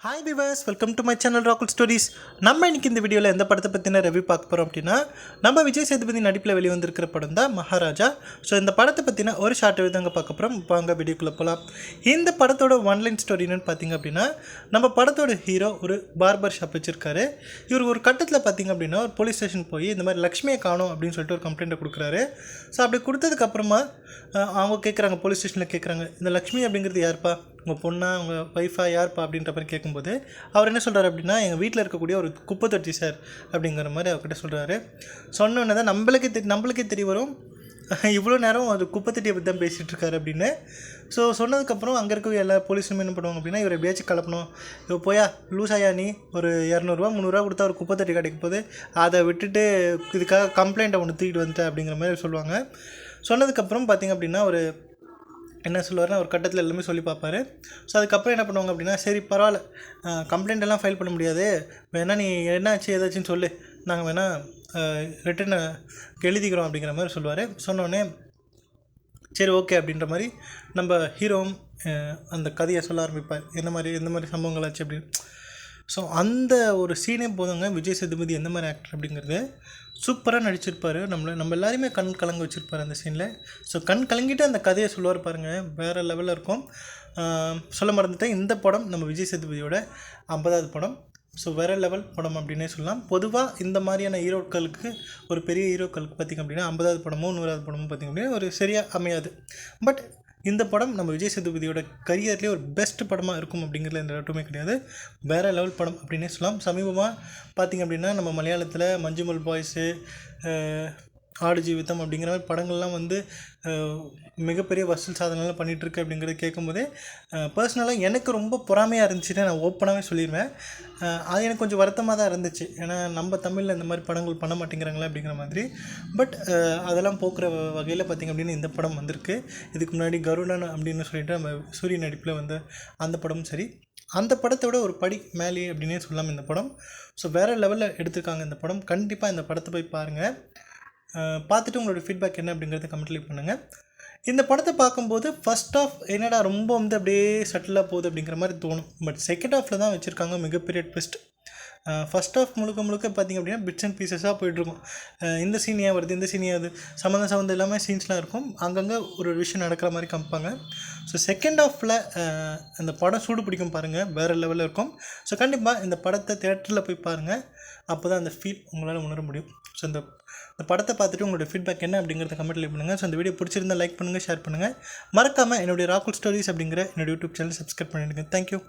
Hi viewers, welcome to my channel Rakul stories. நம்ம இன்றைக்கி இந்த வீடியோவில் எந்த படத்தை பற்றின ரிவ்யூ பார்க்க போகிறோம் அப்படின்னா, நம்ம விஜய் சேதுபதி நடிப்பில் வெளிவந்திருக்கிற படம் தான் மகாராஜா. ஸோ இந்த படத்தை பற்றின ஒரு ஷார்ட் ரிவ்யூ தாங்க பார்க்க போகிறோம். வாங்க வீடியோக்குள்ளே போகலாம். இந்த படத்தோட ஒன்லைன் ஸ்டோரி என்னென்னு பார்த்தீங்க அப்படின்னா, நம்ம படத்தோட ஹீரோ ஒரு பார்பர் ஷாப் வச்சுருக்காரு. இவர் ஒரு கட்டத்தில் பார்த்தீங்க அப்படின்னா ஒரு போலீஸ் ஸ்டேஷன் போய் இந்த மாதிரி லக்ஷ்மியை காணும் அப்படின்னு சொல்லிட்டு ஒரு கம்ப்ளைண்ட்டை கொடுக்குறாரு. ஸோ அப்படி கொடுத்ததுக்கப்புறமா அவங்க கேட்குறாங்க, போலீஸ் ஸ்டேஷனில் கேட்குறாங்க, இந்த லக்ஷ்மி அப்படிங்கிறது யாருப்பா, உங்கள் பொண்ணா உங்கள் ஒய்ஃபா யார்ப்பா அப்படின்ற மாதிரி கேட்கும்போது அவர் என்ன சொல்கிறார் அப்படின்னா, எங்கள் வீட்டில் இருக்கக்கூடிய ஒரு குப்பை தொட்டி சார் அப்படிங்கிற மாதிரி அவர்கிட்ட சொல்கிறாரு. சொன்னோன்னே தான் நம்மளுக்கே தெரிய வரும், இவ்வளோ நேரம் அது குப்பை தொட்டியை பற்றி தான் பேசிகிட்டு இருக்காரு அப்படின்னு. ஸோ சொன்னதுக்கப்புறம் அங்கே இருக்க எல்லா போலீஸுமே என்ன பண்ணுவாங்க அப்படின்னா, இவர் எப்படியாச்சும் கலப்பணும், இப்போ போயா லூஸாயா நீ ஒரு 200 300 கொடுத்தா ஒரு குப்பை தொட்டி கிடைக்கும் போது அதை விட்டுட்டு இதுக்காக கம்ப்ளைண்ட்டை ஒன்று தூக்கிட்டு வந்துட்டேன் அப்படிங்கிற மாதிரி சொல்லுவாங்க. சொன்னதுக்கப்புறம் பார்த்திங்க அப்படின்னா ஒரு என்ன சொல்லுவார்னா, ஒரு கட்டத்தில் எல்லாமே சொல்லி பார்ப்பார். ஸோ அதுக்கப்புறம் என்ன பண்ணுவாங்க அப்படின்னா, சரி பரவாயில்ல, கம்ப்ளைண்ட் எல்லாம் ஃபைல் பண்ண முடியாது, வேணால் நீ என்னாச்சு ஏதாச்சுன்னு சொல்லு, நாங்கள் வேணால் ரிட்டனை எழுதிக்கிறோம் அப்படிங்கிற மாதிரி சொல்லுவார். சொன்னோடனே சரி ஓகே அப்படின்ற மாதிரி நம்ம ஹீரோவும் அந்த கதையை சொல்ல ஆரம்பிப்பார், எந்த மாதிரி சம்பவங்கள் ஆச்சு அப்படின்னு. ஸோ அந்த ஒரு சீனே போதுங்க, விஜய் சேதுபதி எந்த மாதிரி ஆக்டர் அப்படிங்கிறது சூப்பராக நடிச்சிருப்பார். நம்ம எல்லாருமே கண் கலங்க வச்சுருப்பார் அந்த சீனில். ஸோ கண் கலங்கிட்டு அந்த கதையை சொல்லுவார் பாருங்கள், வேறு லெவலில் இருக்கும். சொல்ல மறந்துட்டேன், இந்த படம் நம்ம விஜய் சேதுபதியோட 50வது படம். ஸோ வேறு லெவல் படம் அப்படின்னே சொல்லலாம். பொதுவாக இந்த மாதிரியான ஹீரோக்களுக்கு, ஒரு பெரிய ஹீரோக்களுக்கு பார்த்திங்க அப்படின்னா 50வது படமோ 100வது படமோ பார்த்திங்க அப்படின்னா ஒரு சரியாக அமையாது. பட் இந்த படம் நம்ம விஜய் சேதுபதியோட கரியர்லேயே ஒரு பெஸ்ட் படமாக இருக்கும் அப்படிங்கிறதுல எந்த டவுட்டுமே கிடையாது. வேறு லெவல் படம் அப்படின்னே சொல்லலாம். சமீபமாக பார்த்திங்க அப்படின்னா நம்ம மலையாளத்தில் மஞ்சுமல் பாய்ஸு, ஆடு ஜீவிதம் அப்படிங்கிற மாதிரி படங்கள்லாம் வந்து மிகப்பெரிய வசூல் சாதனைலாம் பண்ணிகிட்ருக்கு அப்படிங்கிறத கேட்கும்போதே பர்சனலாக எனக்கு ரொம்ப பொறாமையாக இருந்துச்சுன்னு நான் ஓப்பனாகவே சொல்லிடுவேன். அது எனக்கு கொஞ்சம் வருத்தமாக தான் இருந்துச்சு. ஏன்னா நம்ம தமிழில் இந்த மாதிரி படங்கள் பண்ண மாட்டேங்கிறாங்களே அப்படிங்கிற மாதிரி. பட் அதெல்லாம் போக்குற வகையில் பார்த்திங்க அப்படின்னு இந்த படம் வந்திருக்கு. இதுக்கு முன்னாடி கருடன் அப்படின்னு சொல்லிட்டு நம்ம சூரிய நடிப்பில் வந்த அந்த படமும் சரி, அந்த படத்தோட ஒரு படி மேலே அப்படின்னே சொல்லலாம் இந்த படம். ஸோ வேறு லெவலில் எடுத்திருக்காங்க இந்த படம். கண்டிப்பாக இந்த படத்தை போய் பாருங்கள். பார்த்துட்டு உங்களோட ஃபீட்பேக் என்ன அப்படிங்கிறத கமெண்ட் லீவ் பண்ணுங்கள். இந்த படத்தை பார்க்கும்போது ஃபஸ்ட் ஆஃப் என்னடா ரொம்ப வந்து அப்படியே சட்டிலாக போகுது அப்படிங்கிற மாதிரி தோணும். பட் செகண்ட் ஹாஃபில் தான் வச்சுருக்காங்க மிகப்பெரிய ட்விஸ்ட். ஃபஸ்ட் ஆஃப் முழுக்க பார்த்திங்க அப்படின்னா பிட்ஸ் அண்ட் பீசஸாக போய்ட்டுருக்கும். இந்த சீன் ஏன் வருது, இந்த சீன் ஏன் வருது, சம்மந்தம் எல்லாமே சீன்ஸ்லாம் இருக்கும். அங்கங்கே ஒரு விஷயம் நடக்கிற மாதிரி காமிப்பாங்க. ஸோ செகண்ட் ஹாஃபில் அந்த படம் சூடு பிடிக்கும் பாருங்கள், வேறு லெவலில் இருக்கும். ஸோ கண்டிப்பாக இந்த படத்தை தேட்டரில் போய் பாருங்கள், அப்போ தான் அந்த ஃபீல் உங்களால் உணர முடியும். ஸோ இந்த படத்தை பார்த்துட்டு உங்களோட ஃபீட்பேக் என்ன அப்படிங்கிறத கமெண்ட்டில் பண்ணுங்கள். ஸோ அந்த வீடியோ பிடிச்சிருந்தால் லைக் பண்ணுங்கள், ஷேர் பண்ணுங்கள். மறக்காமல் என்னுடைய ராக்குல் ஸ்டோரிஸ் அப்படிங்கிற என்னோடய யூடியூப் சேனல் சப்ஸ்கிரைப் பண்ணிடுங்க. தேங்க்யூ.